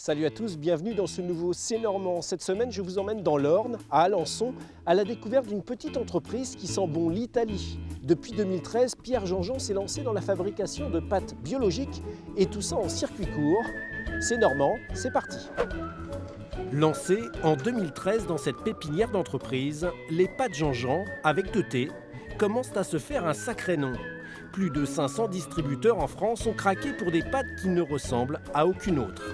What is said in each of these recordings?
Salut à tous, bienvenue dans ce nouveau C'est Normand. Cette semaine, je vous emmène dans l'Orne, à Alençon, à la découverte d'une petite entreprise qui sent bon l'Italie. Depuis 2013, Pierre Jean-Jean s'est lancé dans la fabrication de pâtes biologiques et tout ça en circuit court. C'est Normand, c'est parti. Lancé en 2013 dans cette pépinière d'entreprise, les pâtes Jean-Jean, avec 2T, commencent à se faire un sacré nom. Plus de 500 distributeurs en France ont craqué pour des pâtes qui ne ressemblent à aucune autre.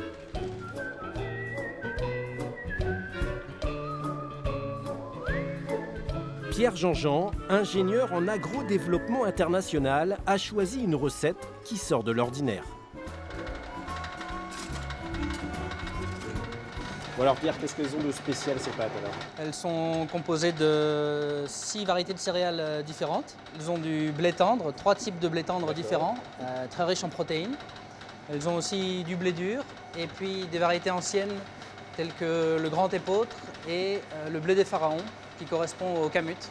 Pierre Jean-Jean, ingénieur en agro-développement international, a choisi une recette qui sort de l'ordinaire. Bon alors Pierre, qu'est-ce qu'elles ont de spécial ces pâtes alors? Elles sont composées de 6 variétés de céréales différentes. Elles ont du blé tendre, 3 types de blé tendre différents, très riches en protéines. Elles ont aussi du blé dur et puis des variétés anciennes telles que le grand épeautre et le blé des pharaons qui correspond au camut.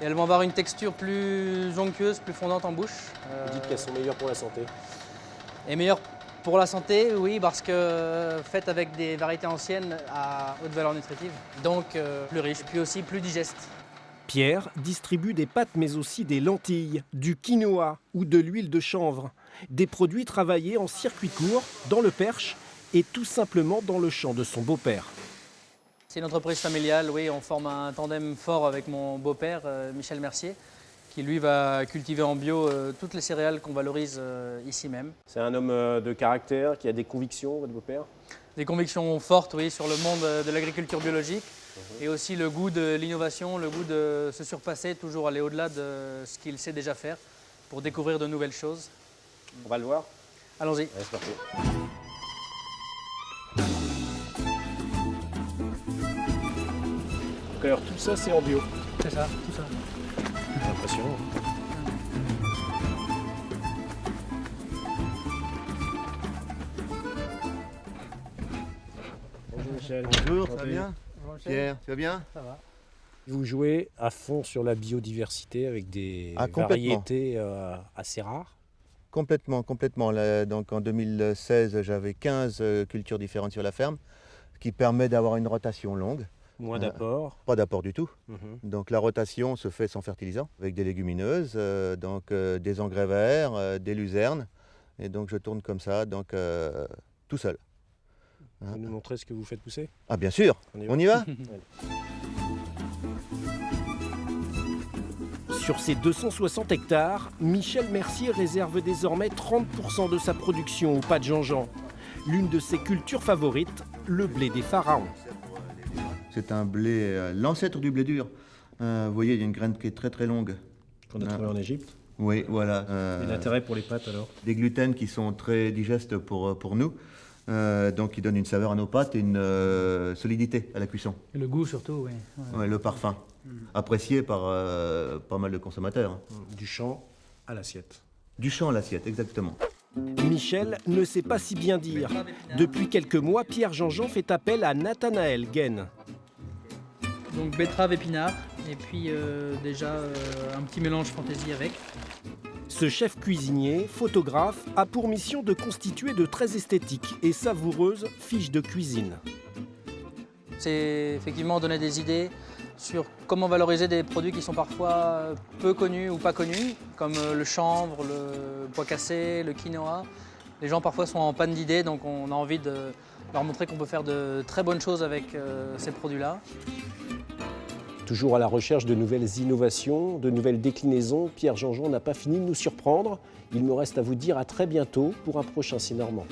Et elles vont avoir une texture plus onctueuse, plus fondante en bouche. Vous dites qu'elles sont meilleures pour la santé? Et meilleures pour la santé, oui, parce que faites avec des variétés anciennes à haute valeur nutritive, donc plus riches, puis aussi plus digestes. Pierre distribue des pâtes mais aussi des lentilles, du quinoa ou de l'huile de chanvre. Des produits travaillés en circuit court, dans le Perche et tout simplement dans le champ de son beau-père. C'est une entreprise familiale, oui, on forme un tandem fort avec mon beau-père, Michel Mercier, qui lui va cultiver en bio toutes les céréales qu'on valorise ici même. C'est un homme de caractère qui a des convictions, votre beau-père? Des convictions fortes, oui, sur le monde de l'agriculture biologique et aussi le goût de l'innovation, le goût de se surpasser, toujours aller au-delà de ce qu'il sait déjà faire pour découvrir de nouvelles choses. On va le voir? Allons-y. Allez, c'est parti. Donc alors tout ça c'est en bio? C'est ça, tout ça. C'est impressionnant. Bonjour Michel. Bonjour, ça va bien? Pierre, tu vas bien? Ça va. Vous jouez à fond sur la biodiversité avec des variétés assez rares? Complètement. Là, donc en 2016, j'avais 15 cultures différentes sur la ferme, ce qui permet d'avoir une rotation longue. Moins d'apport? Pas d'apport du tout. Donc la rotation se fait sans fertilisant, avec des légumineuses, des engrais verts, des luzernes. Et donc je tourne comme ça, tout seul. Vous nous montrez ce que vous faites pousser? Ah bien sûr, on y va? Sur ces 260 hectares, Michel Mercier réserve désormais 30% de sa production aux pâtes Jean-Jean. L'une de ses cultures favorites, le blé des pharaons. C'est un blé, l'ancêtre du blé dur. Vous voyez, il y a une graine qui est très très longue. Qu'on a trouvé en Égypte? Oui, voilà. Et l'intérêt pour les pâtes alors? Des gluten qui sont très digestes pour nous. Donc, ils donnent une saveur à nos pâtes et une solidité à la cuisson. Et le goût surtout, oui. Ouais, le parfum, apprécié par pas mal de consommateurs. Du champ à l'assiette. Du champ à l'assiette, exactement. Michel ne sait pas si bien dire. Depuis quelques mois, Pierre Jean-Jean fait appel à Nathanaël Guen. Donc betterave, épinard, et puis déjà un petit mélange fantaisie avec. Ce chef cuisinier, photographe, a pour mission de constituer de très esthétiques et savoureuses fiches de cuisine. C'est effectivement donner des idées sur comment valoriser des produits qui sont parfois peu connus ou pas connus, comme le chanvre, le pois cassé, le quinoa. Les gens parfois sont en panne d'idées, donc on a envie de leur montrer qu'on peut faire de très bonnes choses avec ces produits-là. Toujours à la recherche de nouvelles innovations, de nouvelles déclinaisons, Pierre Jean-Jean n'a pas fini de nous surprendre. Il me reste à vous dire à très bientôt pour un prochain C'est Normand.